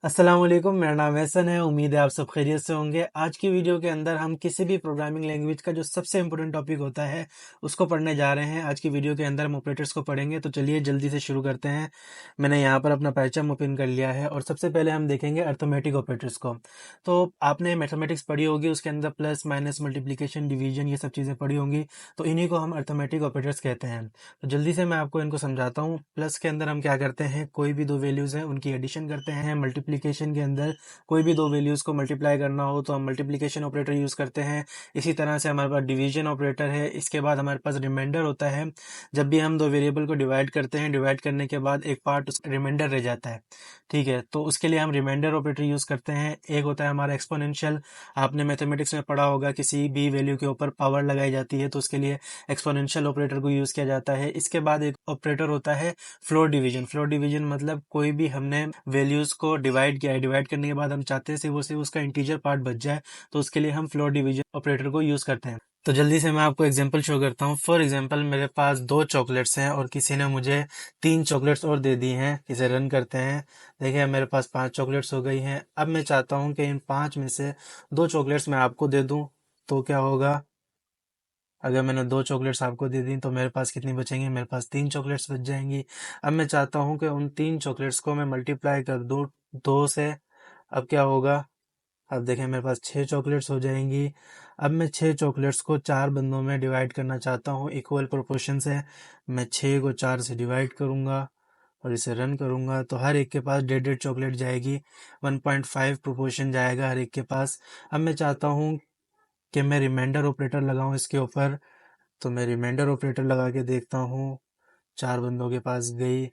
अस्सलाम वालेकुम, मेरा नाम एहसन है। उम्मीद है आप सब खैरियत से होंगे। आज की वीडियो के अंदर हम किसी भी प्रोग्रामिंग लैंग्वेज का जो सबसे इम्पोर्टेंट टॉपिक होता है उसको पढ़ने जा रहे हैं। आज की वीडियो के अंदर हम ऑपरेटर्स को पढ़ेंगे, तो चलिए जल्दी से शुरू करते हैं। मैंने यहाँ पर अपना पैचम ओपन कर लिया है और सबसे पहले हम देखेंगे अर्थमेटिक ऑपरेटर्स को। तो आपने मैथमेटिक्स पढ़ी होगी, उसके अंदर प्लस माइनस मल्टीप्लिकेशन डिवीजन ये सब चीज़ें पढ़ी होंगी, तो इन्हीं को हम अर्थमेटिक ऑपरेटर्स कहते हैं। तो जल्दी से मैं आपको इनको समझाता हूँ। प्लस के अंदर हम क्या करते हैं, कोई भी दो वैल्यूज़ हैं उनकी एडिशन करते हैं। मल्टीप्लिकेशन के अंदर कोई भी दो वैल्यूज़ को मल्टीप्लाई करना हो तो हम मल्टीप्लिकेशन ऑपरेटर यूज़ करते हैं। इसी तरह से हमारे पास डिवीजन ऑपरेटर है। इसके बाद हमारे पास रिमाइंडर होता है। जब भी हम दो वेरिएबल को डिवाइड करते हैं, डिवाइड करने के बाद एक पार्ट उसका रिमाइंडर रह जाता है, ठीक है, तो उसके लिए हम रिमाइंडर ऑपरेटर यूज़ करते हैं। एक होता है हमारा एक्सपोनेंशियल। आपने मैथमेटिक्स में पढ़ा होगा, किसी भी वैल्यू के ऊपर पावर लगाई जाती है तो उसके लिए एक्सपोनेंशियल ऑपरेटर को यूज़ किया जाता है। इसके बाद एक ऑपरेटर होता है फ्लोर डिवीजन। फ्लोर डिवीजन मतलब कोई भी हमने वैल्यूज़ को डिवाइड किया है, डिवाइड करने के बाद हम चाहते हैं सिर्फ उसका इंटीजर पार्ट बच जाए, तो उसके लिए हम फ्लोर डिवीजन ऑपरेटर को यूज़ करते हैं। तो जल्दी से मैं आपको एग्जांपल शो करता हूँ। फॉर एग्जांपल मेरे पास दो चॉकलेट्स हैं और किसी ने मुझे तीन चॉकलेट्स और दे दी हैं। इसे रन करते हैं। देखिए मेरे पास पांच चॉकलेट्स हो गई हैं। अब मैं चाहता हूँ कि इन पांच में से दो चॉकलेट्स मैं आपको दे दूँ, तो क्या होगा? अगर मैंने दो चॉकलेट्स आपको दे दी तो मेरे पास कितनी बचेंगी? मेरे पास तीन चॉकलेट्स बच जाएंगी। अब मैं चाहता हूँ कि उन तीन चॉकलेट्स को मैं मल्टीप्लाई कर दूँ दो से। अब क्या होगा? अब देखें मेरे पास छः चॉकलेट्स हो जाएंगी। अब मैं छः चॉकलेट्स को चार बंदों में डिवाइड करना चाहता हूँ इक्वल प्रोपोर्शन से। मैं छः को चार से डिवाइड करूँगा और इसे रन करूँगा तो हर एक के पास डेढ़ डेढ़ चॉकलेट जाएगी। 1.5 प्रोपोर्शन जाएगा हर एक के पास। अब मैं चाहता हूँ कि मैं रिमाइंडर ऑपरेटर लगाऊं इसके ऊपर, तो मैं रिमाइंडर ऑपरेटर लगा के देखता हूँ। चार बंदों के पास गई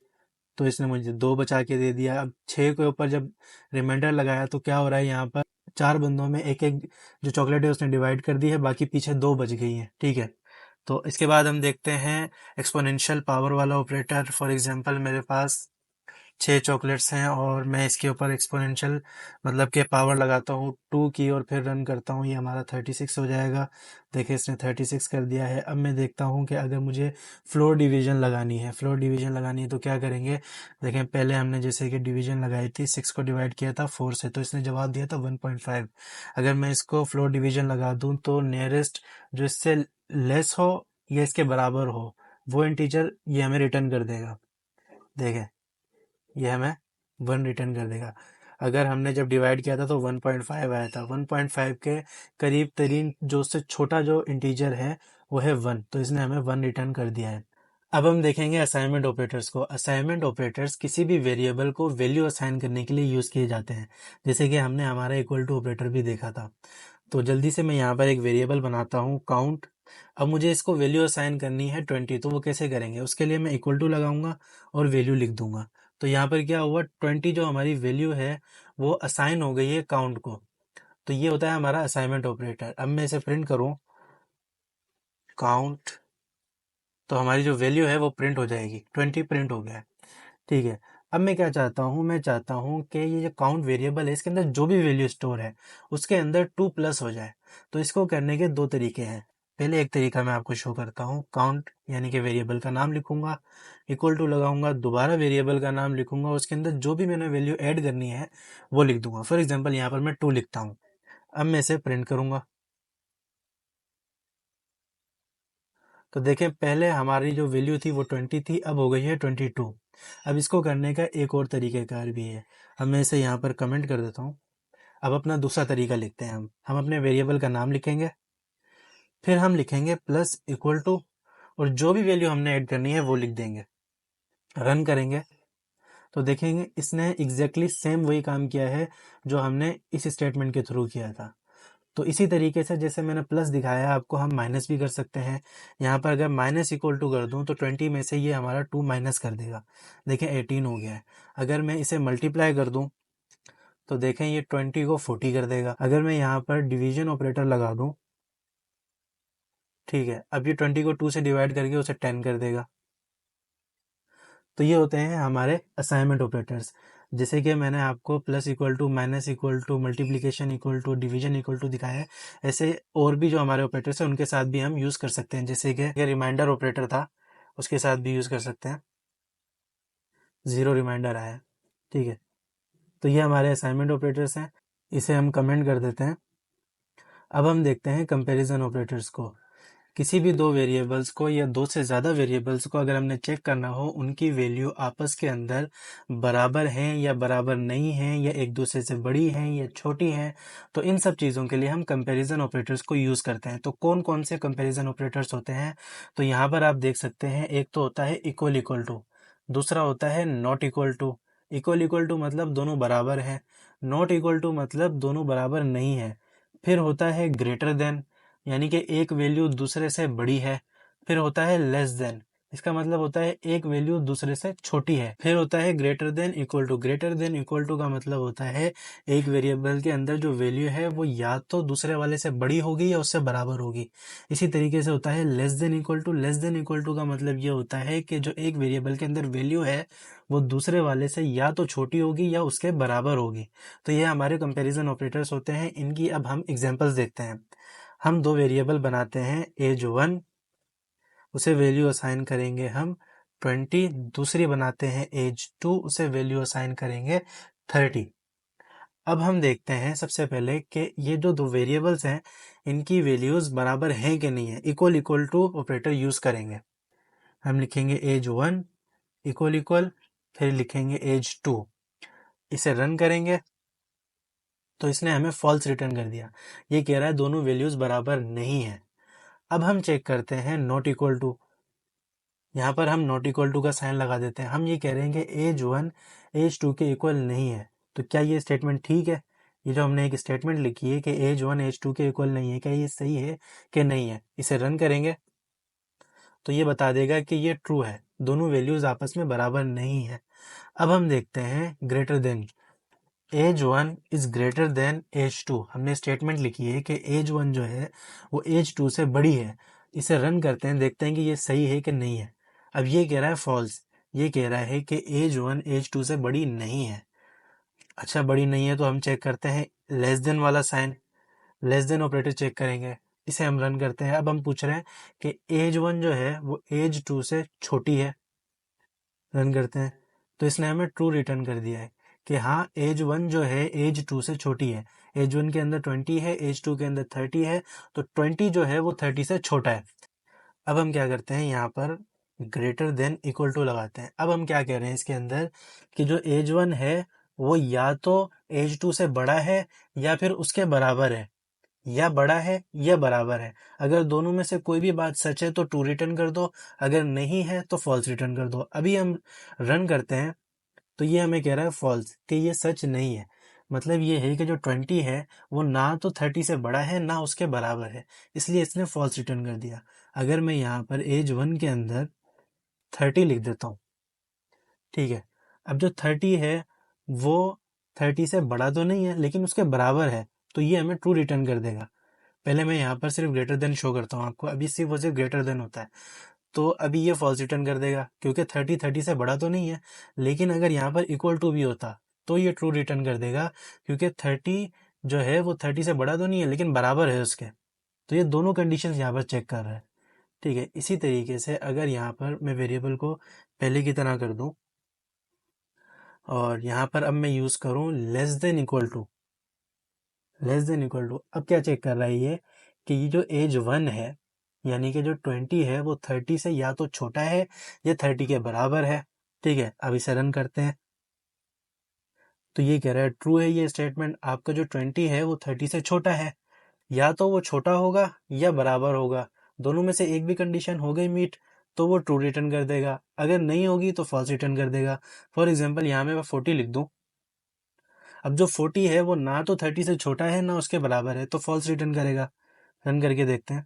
तो इसने मुझे दो बचा के दे दिया। अब छः के ऊपर जब रिमाइंडर लगाया तो क्या हो रहा है, यहाँ पर चार बंदों में एक एक जो चॉकलेट है उसने डिवाइड कर दी है, बाकी पीछे दो बच गई हैं, ठीक है। तो इसके बाद हम देखते हैं एक्सपोनेंशियल पावर वाला ऑपरेटर। फॉर एग्जांपल मेरे पास छः चॉकलेट्स हैं और मैं इसके ऊपर एक्सपोनेंशियल मतलब के पावर लगाता हूँ टू की और फिर रन करता हूँ। ये हमारा 36 हो जाएगा। देखिए इसने 36 कर दिया है। अब मैं देखता हूँ कि अगर मुझे फ्लोर डिवीजन लगानी है, फ्लोर डिवीजन लगानी है तो क्या करेंगे। देखें पहले हमने जैसे कि डिवीजन लगाई थी, 6 को डिवाइड किया था 4 से, तो इसने जवाब दिया था 1.5। अगर मैं इसको फ्लोर डिवीजन लगा दूँ तो नियरेस्ट जो इससे लेस हो या इसके बराबर हो वो इंटीजर ये हमें रिटर्न कर देगा। देखें ये हमें वन रिटर्न कर देगा। अगर हमने जब डिवाइड किया था तो 1.5 आया था। 1.5 के करीब तरीन जो उससे छोटा जो इंटीजर है वो है वन, तो इसने हमें वन रिटर्न कर दिया है। अब हम देखेंगे असाइनमेंट ऑपरेटर्स को। असाइनमेंट ऑपरेटर्स किसी भी वेरिएबल को वैल्यू असाइन करने के लिए यूज़ किए जाते हैं, जैसे कि हमने हमारा इक्वल टू ऑपरेटर भी देखा था। तो जल्दी से मैं यहाँ पर एक वेरिएबल बनाता हूँ काउंट। अब मुझे इसको वैल्यू असाइन करनी है 20, तो वो कैसे करेंगे? उसके लिए मैं इक्वल टू लगाऊंगा और वैल्यू लिख दूंगा। तो यहाँ पर क्या हुआ, 20 जो हमारी वैल्यू है वो असाइन हो गई है काउंट को। तो ये होता है हमारा असाइनमेंट ऑपरेटर। अब मैं इसे प्रिंट करूँ काउंट, तो हमारी जो वैल्यू है वो प्रिंट हो जाएगी। 20 प्रिंट हो गया है, ठीक है। अब मैं क्या चाहता हूँ, मैं चाहता हूँ कि ये जो काउंट वेरिएबल है इसके अंदर जो भी वैल्यू स्टोर है उसके अंदर 2 प्लस हो जाए। तो इसको करने के दो तरीके हैं। पहले एक तरीका मैं आपको शो करता हूँ। काउंट यानी कि वेरिएबल का नाम लिखूंगा, इक्वल टू लगाऊंगा, दोबारा वेरिएबल का नाम लिखूंगा, उसके अंदर जो भी मैंने वैल्यू ऐड करनी है वो लिख दूंगा। फॉर एग्जाम्पल यहाँ पर मैं 2 लिखता हूँ। अब मैं इसे प्रिंट करूंगा तो देखें पहले हमारी जो वैल्यू थी वो 20 थी, अब हो गई है 22। अब इसको करने का एक और तरीक़ाकार भी है। अब मैं इसे यहाँ पर कमेंट कर देता हूँ। अब अपना दूसरा तरीका लिखते हैं। हम अपने वेरिएबल का नाम लिखेंगे, फिर हम लिखेंगे प्लस इक्वल टू, और जो भी वैल्यू हमने ऐड करनी है वो लिख देंगे। रन करेंगे तो देखेंगे इसने एग्जैक्टली सेम वही काम किया है जो हमने इस स्टेटमेंट के थ्रू किया था। तो इसी तरीके से जैसे मैंने प्लस दिखाया आपको, हम माइनस भी कर सकते हैं। यहाँ पर अगर माइनस इक्वल टू कर दूँ तो 20 में से ये हमारा 2 माइनस कर देगा। देखें 18 हो गया है। अगर मैं इसे मल्टीप्लाई कर दूँ तो देखें ये 20 को 40 कर देगा। अगर मैं यहाँ पर डिवीजन ऑपरेटर लगा दूँ, ठीक है, अब ये 20 को 2 से डिवाइड करके उसे 10 कर देगा। तो ये होते हैं हमारे असाइनमेंट ऑपरेटर्स। जैसे कि मैंने आपको plus equal to, minus equal to, multiplication equal to, division equal to दिखाया है, ऐसे और भी जो हमारे ऑपरेटर्स हैं उनके साथ भी हम यूज़ कर सकते हैं। जैसे कि रिमाइंडर ऑपरेटर था, उसके साथ भी यूज़ कर सकते हैं। ज़ीरो रिमाइंडर आया, ठीक है। तो ये हमारे असाइनमेंट ऑपरेटर्स हैं, इसे हम कमेंट कर देते हैं। अब हम देखते हैं कंपैरिजन ऑपरेटर्स को। किसी भी दो वेरिएबल्स को या दो से ज़्यादा वेरिएबल्स को अगर हमने चेक करना हो उनकी वैल्यू आपस के अंदर बराबर हैं या बराबर नहीं हैं या एक दूसरे से बड़ी हैं या छोटी हैं, तो इन सब चीज़ों के लिए हम कंपैरिजन ऑपरेटर्स को यूज़ करते हैं। तो कौन कौन से कंपैरिजन ऑपरेटर्स होते हैं, तो यहाँ पर आप देख सकते हैं। एक तो होता है इक्वल टू, दूसरा होता है not equal to. Equal to मतलब दोनों बराबर हैं, नॉट इक्वल टू मतलब दोनों बराबर नहीं है। फिर होता है ग्रेटर देन, यानी कि एक वैल्यू दूसरे से बड़ी है। फिर होता है लेस देन, इसका मतलब होता है एक वैल्यू दूसरे से छोटी है। फिर होता है greater than equal to. Greater than equal to का मतलब होता है एक वेरिएबल के अंदर जो वैल्यू है वो या तो दूसरे वाले से बड़ी होगी या उससे बराबर होगी। इसी तरीके से होता है less than equal to. Less than equal to का मतलब ये होता है कि जो एक वेरिएबल के अंदर वैल्यू है वो दूसरे वाले से या तो छोटी होगी या उसके बराबर होगी। तो ये हमारे कंपैरिजन ऑपरेटर्स होते हैं। इनकी अब हम एग्जांपल्स देखते हैं। हम दो वेरिएबल बनाते हैं, एज 1 उसे वैल्यू असाइन करेंगे हम 20, दूसरी बनाते हैं एज 2 उसे वैल्यू असाइन करेंगे 30। अब हम देखते हैं सबसे पहले कि ये जो दो वेरिएबल्स हैं इनकी वैल्यूज बराबर हैं कि नहीं है। Equal equal to operator use करेंगे। हम लिखेंगे एज 1 इक्वल इक्वल, फिर लिखेंगे एज 2, इसे रन करेंगे तो इसने हमें फॉल्स रिटर्न कर दिया। ये कह रहा है दोनों वैल्यूज बराबर नहीं है। अब हम चेक करते हैं नॉट इक्वल टू। यहाँ पर हम नॉट इक्वल टू का साइन लगा देते हैं। हम ये कह रहे हैं कि एज 1 एज 2 के इक्वल नहीं है। तो क्या ये स्टेटमेंट ठीक है? ये जो हमने एक स्टेटमेंट लिखी है कि एज 1 एज 2 के इक्वल नहीं है, क्या ये सही है कि नहीं है? इसे रन करेंगे तो ये बता देगा कि ये ट्रू है, दोनों वैल्यूज आपस में बराबर नहीं है। अब हम देखते हैं greater than. Age 1 is greater than age 2। हमने स्टेटमेंट लिखी है कि एज 1 जो है वो एज 2 से बड़ी है। इसे रन करते हैं, देखते हैं कि ये सही है कि नहीं है। अब ये कह रहा है फॉल्स। ये कह रहा है कि एज 1 एज 2 से बड़ी नहीं है। अच्छा, बड़ी नहीं है तो हम चेक करते हैं लेस देन वाला sign. Less than operator check करेंगे, इसे हम रन करते हैं। अब हम पूछ रहे हैं कि एज 1 जो है वो एज 2 से छोटी है। रन करते हैं तो इसने हमें ट्रू रिटर्न कर दिया है कि हाँ, एज 1 जो है एज 2 से छोटी है। एज 1 के अंदर 20 है, एज 2 के अंदर 30 है, तो 20 जो है वो 30 से छोटा है। अब हम क्या करते हैं, यहाँ पर ग्रेटर देन इक्वल टू लगाते हैं। अब हम क्या कह रहे हैं इसके अंदर कि जो एज 1 है वो या तो एज 2 से बड़ा है या फिर उसके बराबर है, या बड़ा है या बराबर है। अगर दोनों में से कोई भी बात सच है तो ट्रू रिटर्न कर दो, अगर नहीं है तो फॉल्स रिटर्न कर दो। अभी हम रन करते हैं तो ये हमें कह रहा है फॉल्स, कि ये सच नहीं है। मतलब ये है कि जो 20 है वो ना तो 30 से बड़ा है ना उसके बराबर है, इसलिए इसने फॉल्स रिटर्न कर दिया। अगर मैं यहाँ पर एज 1 के अंदर 30 लिख देता हूँ, ठीक है। अब जो 30 है वो 30 से बड़ा तो नहीं है लेकिन उसके बराबर है, तो ये हमें ट्रू रिटर्न कर देगा। पहले मैं यहाँ पर सिर्फ ग्रेटर देन शो करता हूँ आपको, अभी सिर्फ वो सिर्फ ग्रेटर देन होता है, तो अभी ये फॉल्स रिटर्न कर देगा क्योंकि 30 से बड़ा तो नहीं है। लेकिन अगर यहाँ पर इक्वल टू भी होता तो ये ट्रू रिटर्न कर देगा क्योंकि 30 जो है वो 30 से बड़ा तो नहीं है लेकिन बराबर है उसके। तो ये दोनों कंडीशंस यहाँ पर चेक कर रहा है, ठीक है। इसी तरीके से अगर यहाँ पर मैं वेरिएबल को पहले की तरह कर दूं और यहाँ पर अब मैं यूज़ करूँ less than equal to. Less than equal to अब क्या चेक कर रहा है ये कि ये जो एज 1 है यानी कि जो 20 है वो 30 से या तो छोटा है या 30 के बराबर है, ठीक है। अब इसे रन करते हैं तो ये कह रहा है ट्रू है ये स्टेटमेंट, आपका जो 20 है वो 30 से छोटा है। या तो वो छोटा होगा या बराबर होगा, दोनों में से एक भी कंडीशन हो गई मीट तो वो ट्रू रिटर्न कर देगा, अगर नहीं होगी तो फॉल्स रिटर्न कर देगा। फॉर एग्जाम्पल यहाँ मैं 40 लिख दूं। अब जो 40 है वो ना तो 30 से छोटा है ना उसके बराबर है, तो फॉल्स रिटर्न करेगा। रन करके देखते हैं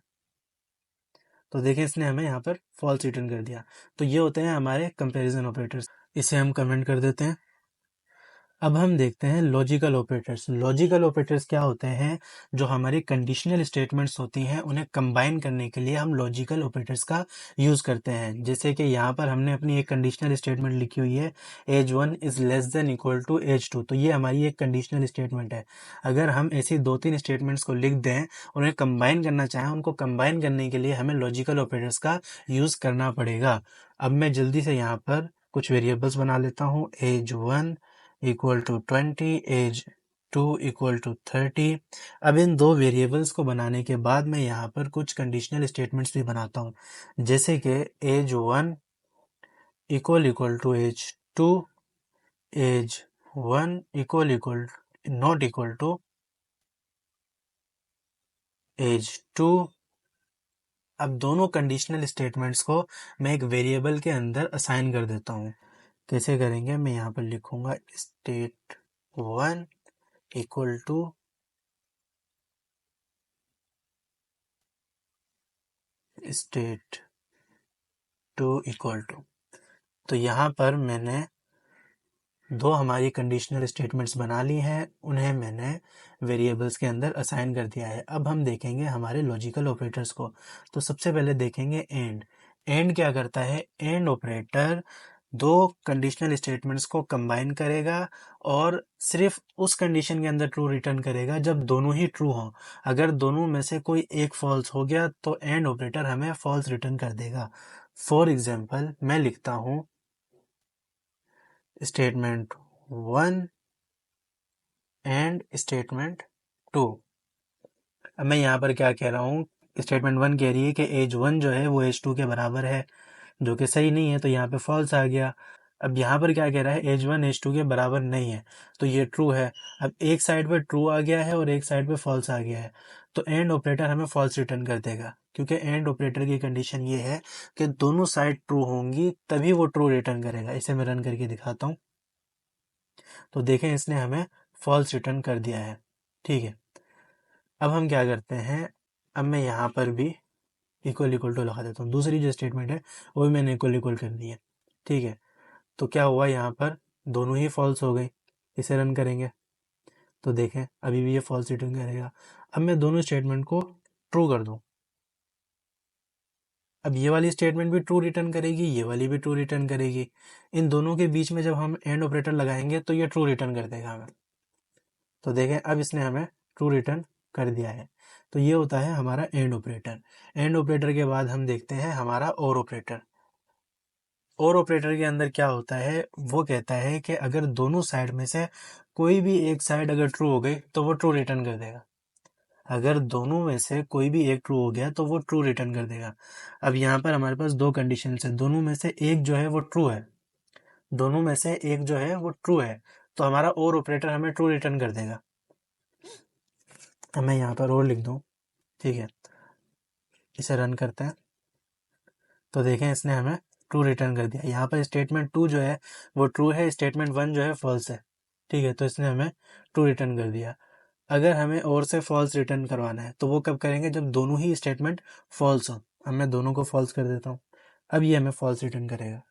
तो देखें इसने हमें यहाँ पर फॉल्स रिटर्न कर दिया। तो ये होते हैं हमारे कंपैरिजन ऑपरेटर्स। इसे हम कमेंट कर देते हैं। अब हम देखते हैं लॉजिकल ऑपरेटर्स। लॉजिकल ऑपरेटर्स क्या होते हैं, जो हमारी कंडीशनल स्टेटमेंट्स होती हैं उन्हें कंबाइन करने के लिए हम लॉजिकल ऑपरेटर्स का यूज़ करते हैं। जैसे कि यहाँ पर हमने अपनी एक कंडीशनल स्टेटमेंट लिखी हुई है, age 1 is less than equal to age 2, तो ये हमारी एक कंडीशनल स्टेटमेंट है। अगर हम ऐसी 2-3 स्टेटमेंट्स को लिख दें, उन्हें कंबाइन करना चाहें, उनको कंबाइन करने के लिए हमें लॉजिकल ऑपरेटर्स का यूज़ करना पड़ेगा। अब मैं जल्दी से यहाँ पर कुछ वेरिएबल्स बना लेता हूँ, age 1 equal to 20, age 2 equal to 30। अब इन दो वेरिएबल्स को बनाने के बाद मैं यहाँ पर कुछ कंडीशनल स्टेटमेंट्स भी बनाता हूँ, जैसे कि age 1 equal to age 2, age 1 equal not equal to age 2। अब दोनों कंडीशनल स्टेटमेंट्स को मैं एक वेरिएबल के अंदर असाइन कर देता हूँ। कैसे करेंगे, मैं यहाँ पर लिखूंगा state 1 equal to state 2 equal to. तो यहाँ पर मैंने दो हमारी कंडीशनल स्टेटमेंट्स बना ली हैं, उन्हें मैंने वेरिएबल्स के अंदर असाइन कर दिया है। अब हम देखेंगे हमारे लॉजिकल ऑपरेटर्स को। तो सबसे पहले देखेंगे एंड। एंड क्या करता है, एंड ऑपरेटर दो कंडीशनल स्टेटमेंट्स को कंबाइन करेगा और सिर्फ उस कंडीशन के अंदर ट्रू रिटर्न करेगा जब दोनों ही ट्रू हों। अगर दोनों में से कोई एक फॉल्स हो गया तो एंड ऑपरेटर हमें फॉल्स रिटर्न कर देगा। फॉर एग्जाम्पल मैं लिखता हूँ स्टेटमेंट 1 एंड स्टेटमेंट 2। अब मैं यहाँ पर क्या कह रहा हूँ, स्टेटमेंट 1 कह रही है कि एज 1 जो है वो एज 2 के बराबर है, जो कि सही नहीं है, तो यहाँ पे फॉल्स आ गया। अब यहाँ पर क्या कह रहा है, एज 1 एज 2 के बराबर नहीं है, तो ये ट्रू है। अब एक साइड पे ट्रू आ गया है और एक साइड पे फॉल्स आ गया है, तो एंड ऑपरेटर हमें फॉल्स रिटर्न कर देगा, क्योंकि एंड ऑपरेटर की कंडीशन ये है कि दोनों साइड ट्रू होंगी तभी वो ट्रू रिटर्न करेगा। इसे मैं रन करके दिखाता हूँ। तो देखें, इसने हमें फॉल्स रिटर्न कर दिया है। ठीक है, अब हम क्या करते हैं, अब मैं यहाँ पर भी इक्वल टू लगा देता हूँ। दूसरी जो स्टेटमेंट है वो भी मैंने इक्वल कर दी है। ठीक है, तो क्या हुआ, यहाँ पर दोनों ही फॉल्स हो गई। इसे रन करेंगे तो देखें अभी भी ये फॉल्स रिटर्न करेगा। अब मैं दोनों स्टेटमेंट को ट्रू कर दूँ, अब ये वाली स्टेटमेंट भी ट्रू रिटर्न करेगी, ये वाली भी ट्रू रिटर्न करेगी। इन दोनों के बीच में जब हम एंड ऑपरेटर लगाएंगे तो ये ट्रू रिटर्न कर देगा हमें। तो देखें अब इसने हमें ट्रू रिटर्न कर दिया है। तो ये होता है हमारा एंड ऑपरेटर। एंड ऑपरेटर के बाद हम देखते हैं हमारा और ऑपरेटर। और ऑपरेटर के अंदर क्या होता है, वो कहता है कि अगर दोनों साइड में से कोई भी एक साइड अगर ट्रू हो गई तो वो ट्रू रिटर्न कर देगा। अगर दोनों में से कोई भी एक ट्रू हो गया तो वो ट्रू रिटर्न कर देगा। अब यहाँ पर हमारे पास दो कंडीशन है, दोनों में से एक जो है वो ट्रू है, दोनों में से एक जो है वो ट्रू है, तो हमारा और ऑपरेटर हमें ट्रू रिटर्न कर देगा। अब मैं यहाँ पर और लिख दूँ। ठीक है, इसे रन करते हैं तो देखें इसने हमें ट्रू रिटर्न कर दिया। यहाँ पर स्टेटमेंट 2 जो है वो ट्रू है, स्टेटमेंट 1 जो है फॉल्स है। ठीक है, तो इसने हमें ट्रू रिटर्न कर दिया। अगर हमें और से फॉल्स रिटर्न करवाना है तो वो कब करेंगे, जब दोनों ही स्टेटमेंट फॉल्स हो। अब मैं दोनों को फॉल्स कर देता हूँ, अब ये हमें फॉल्स रिटर्न करेगा।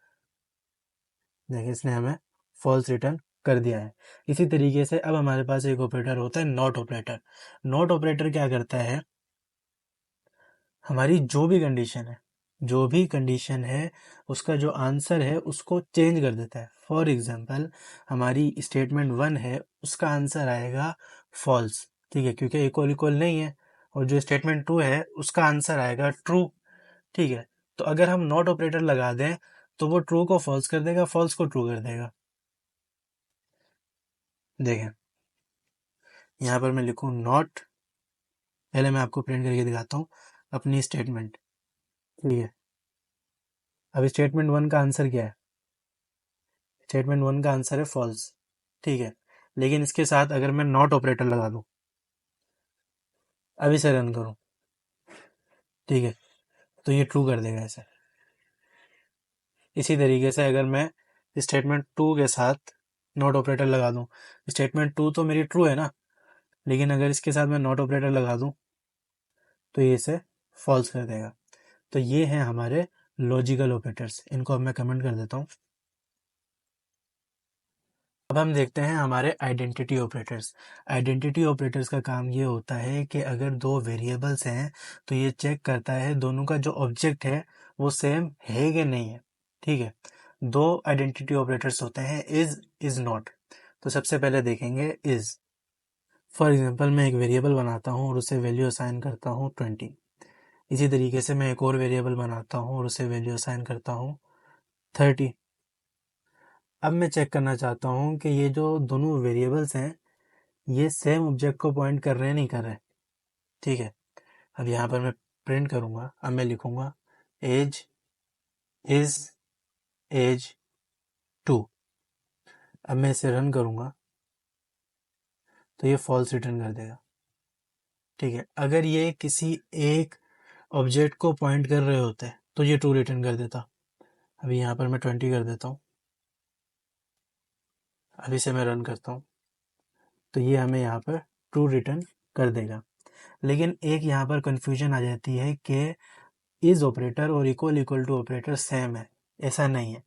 देखिए इसने हमें फॉल्स रिटर्न कर दिया है। इसी तरीके से अब हमारे पास एक ऑपरेटर होता है नॉट ऑपरेटर। नॉट ऑपरेटर क्या करता है, हमारी जो भी कंडीशन है उसका जो आंसर है उसको चेंज कर देता है। फॉर एग्जांपल हमारी स्टेटमेंट 1 है, उसका आंसर आएगा फॉल्स। ठीक है, क्योंकि इक्वल इक्वल नहीं है। और जो स्टेटमेंट 2 है उसका आंसर आएगा ट्रू। ठीक है, तो अगर हम नॉट ऑपरेटर लगा दें तो वो ट्रू को फॉल्स कर देगा, फॉल्स को ट्रू कर देगा। देखें यहाँ पर मैं लिखूँ नॉट, पहले मैं आपको प्रिंट करके दिखाता हूँ अपनी स्टेटमेंट। ठीक है, अब स्टेटमेंट 1 का आंसर क्या है, स्टेटमेंट 1 का आंसर है फॉल्स। ठीक है, लेकिन इसके साथ अगर मैं नॉट ऑपरेटर लगा दूं, अब इसे रन करूं, ठीक है, तो ये ट्रू कर देगा ऐसे। इसी तरीके से अगर मैं स्टेटमेंट 2 के साथ नॉट ऑपरेटर लगा दूं, स्टेटमेंट 2 तो मेरी ट्रू है ना, लेकिन अगर इसके साथ मैं नॉट ऑपरेटर लगा दूं तो ये इसे फॉल्स कर देगा। तो ये हैं हमारे लॉजिकल ऑपरेटर्स। इनको अब मैं कमेंट कर देता हूँ। अब हम देखते हैं हमारे आइडेंटिटी ऑपरेटर्स। आइडेंटिटी ऑपरेटर्स का काम ये होता है कि अगर दो वेरिएबल्स हैं तो ये चेक करता है दोनों का जो ऑब्जेक्ट है वो सेम है कि नहीं है। ठीक है, दो आइडेंटिटी ऑपरेटर्स होते हैं, इज नॉट। तो सबसे पहले देखेंगे इज। फॉर एग्जांपल मैं एक वेरिएबल बनाता हूँ और उसे वैल्यू असाइन करता हूँ 20। इसी तरीके से मैं एक और वेरिएबल बनाता हूँ और उसे वैल्यू असाइन करता हूँ 30। अब मैं चेक करना चाहता हूँ कि ये जो दोनों वेरिएबल्स हैं ये सेम ऑब्जेक्ट को पॉइंट कर रहे हैं नहीं कर रहे। ठीक है, अब यहाँ पर मैं प्रिंट करूँगा। अब मैं लिखूँगा एज इज एज 2। अब मैं इसे रन करूँगा तो ये फॉल्स रिटर्न कर देगा। ठीक है, अगर ये किसी एक ऑब्जेक्ट को पॉइंट कर रहे होते तो ये ट्रू रिटर्न कर देता। अभी यहाँ पर मैं 20 कर देता हूँ। अभी से मैं रन करता हूँ तो ये हमें यहाँ पर ट्रू रिटर्न कर देगा। लेकिन एक यहाँ पर कंफ्यूजन आ जाती है कि इज ऑपरेटर और equal equal to operator same है। ऐसा नहीं है।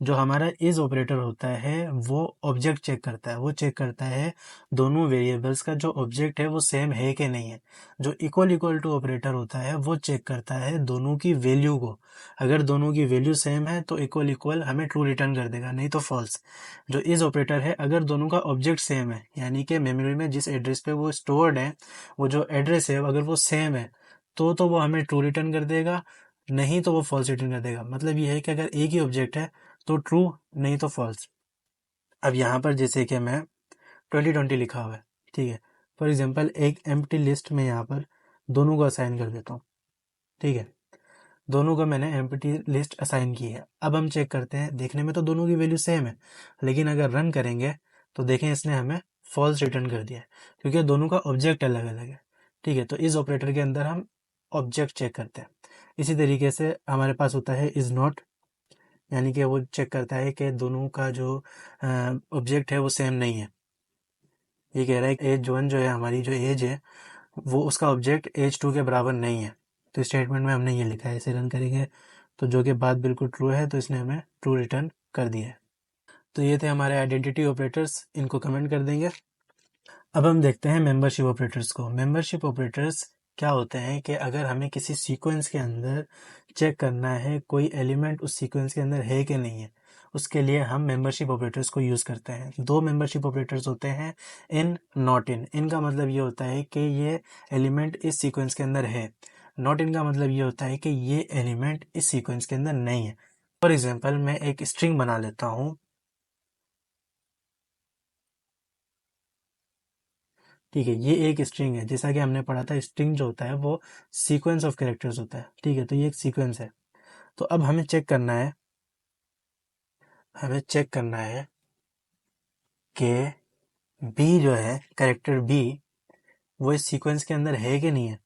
जो हमारा इज ऑपरेटर होता है वो ऑब्जेक्ट चेक करता है, वो चेक करता है दोनों वेरिएबल्स का जो ऑब्जेक्ट है वो सेम है कि नहीं है। जो इक्वल इक्वल टू ऑपरेटर होता है वो चेक करता है दोनों की वैल्यू को। अगर दोनों की वैल्यू सेम है तो इक्वल इक्वल हमें ट्रू रिटर्न कर देगा, नहीं तो फॉल्स। जो इज ऑपरेटर है, अगर दोनों का ऑब्जेक्ट सेम है यानी कि मेमोरी में जिस एड्रेस पे वो स्टोर्ड है वो जो एड्रेस है अगर वो सेम है तो वो हमें ट्रू रिटर्न कर देगा, नहीं तो वो फॉल्स रिटर्न कर देगा। मतलब ये है कि अगर एक ही ऑब्जेक्ट है तो ट्रू, नहीं तो फॉल्स। अब यहाँ पर जैसे कि मैं 2020 लिखा हुआ है, ठीक है, फॉर एग्जांपल एक एम्प्टी लिस्ट में यहाँ पर दोनों को असाइन कर देता हूँ। ठीक है, दोनों को मैंने एम्प्टी लिस्ट असाइन की है। अब हम चेक करते हैं, देखने में तो दोनों की वैल्यू सेम है, लेकिन अगर रन करेंगे तो देखें इसने हमें फॉल्स रिटर्न कर दिया है क्योंकि दोनों का ऑब्जेक्ट अलग अलग है। ठीक है, तो इस ऑपरेटर के अंदर हम ऑब्जेक्ट चेक करते हैं। इसी तरीके से हमारे पास होता है इज नॉट, यानी कि वो चेक करता है कि दोनों का जो ऑब्जेक्ट है वो सेम नहीं है। ये कह रहा है कि एज 1 जो है, हमारी जो एज है वो उसका ऑब्जेक्ट एज 2 के बराबर नहीं है। तो स्टेटमेंट में हमने ये लिखा है। इसे रन करेंगे तो जो कि बात बिल्कुल ट्रू है, तो इसने हमें ट्रू रिटर्न कर दिया है। तो ये थे हमारे आइडेंटिटी ऑपरेटर्स, इनको कमेंट कर देंगे। अब हम देखते हैं मेंबरशिप ऑपरेटर्स को। मेंबरशिप ऑपरेटर्स क्या होते हैं कि अगर हमें किसी सीक्वेंस के अंदर चेक करना है कोई एलिमेंट उस सीक्वेंस के अंदर है कि नहीं है, उसके लिए हम मेंबरशिप ऑपरेटर्स को यूज़ करते हैं। दो मेंबरशिप ऑपरेटर्स होते हैं, इन, नॉट इन। इनका मतलब ये होता है कि ये एलिमेंट इस सीक्वेंस के अंदर है। नॉट इन का मतलब ये होता है कि ये एलिमेंट इस सीक्वेंस के अंदर नहीं है। फॉर एग्जाम्पल मैं एक स्ट्रिंग बना लेता हूँ। ठीक है, ये एक स्ट्रिंग है। जैसा कि हमने पढ़ा था, स्ट्रिंग जो होता है वो सीक्वेंस ऑफ कैरेक्टर्स होता है। ठीक है, तो ये एक सीक्वेंस है। तो अब हमें चेक करना है, कि बी जो है, कैरेक्टर बी, वो इस सीक्वेंस के अंदर है कि नहीं है।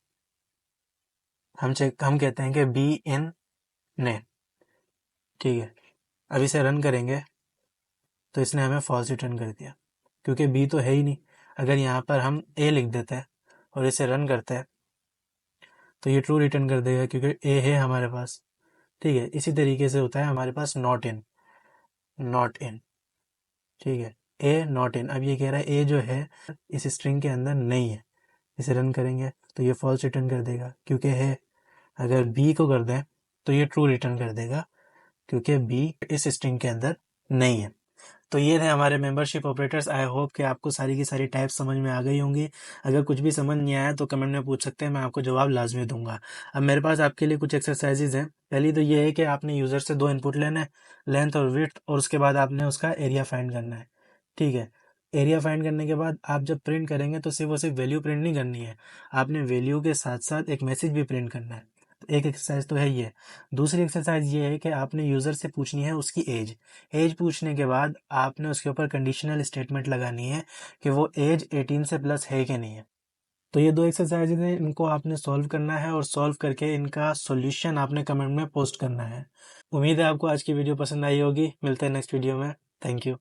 हम कहते हैं कि बी इन ने। ठीक है, अब इसे रन करेंगे तो इसने हमें फॉल्स रिटर्न कर दिया क्योंकि बी तो है ही नहीं। अगर यहाँ पर हम ए लिख देते हैं और इसे रन करते हैं तो ये ट्रू रिटर्न कर देगा क्योंकि ए है हमारे पास। ठीक है, इसी तरीके से होता है हमारे पास नॉट इन, नॉट इन। ठीक है, ए नॉट इन। अब ये कह रहा है ए जो है इस स्ट्रिंग के अंदर नहीं है। इसे रन करेंगे तो ये फॉल्स रिटर्न कर देगा क्योंकि है। अगर बी को कर दें तो ये ट्रू रिटर्न कर देगा क्योंकि बी इस स्ट्रिंग के अंदर नहीं है। तो ये थे हमारे मेंबरशिप ऑपरेटर्स। आई होप कि आपको सारी की सारी टाइप्स समझ में आ गई होंगी। अगर कुछ भी समझ नहीं आया तो कमेंट में पूछ सकते हैं, मैं आपको जवाब लाजमी दूंगा। अब मेरे पास आपके लिए कुछ एक्सरसाइजेज हैं। पहली तो ये है कि आपने यूज़र से दो इनपुट लेना है, लेंथ और विड्थ, और उसके बाद आपने उसका एरिया फाइंड करना है। ठीक है, एरिया फाइंड करने के बाद आप जब प्रिंट करेंगे तो सिर्फ और सिर्फ वैल्यू प्रिंट नहीं करनी है, आपने वैल्यू के साथ साथ एक मैसेज भी प्रिंट करना है। तो एक एक्सरसाइज तो है ये। दूसरी एक्सरसाइज ये है कि आपने यूज़र से पूछनी है उसकी एज। एज पूछने के बाद आपने उसके ऊपर कंडीशनल स्टेटमेंट लगानी है कि वो एज 18 से प्लस है कि नहीं है। तो ये दो एक्सरसाइजेज हैं, इनको आपने सॉल्व करना है और सॉल्व करके इनका सॉल्यूशन आपने कमेंट में पोस्ट करना है। उम्मीद है आपको आज की वीडियो पसंद आई होगी। मिलते हैं नेक्स्ट वीडियो में। Thank you.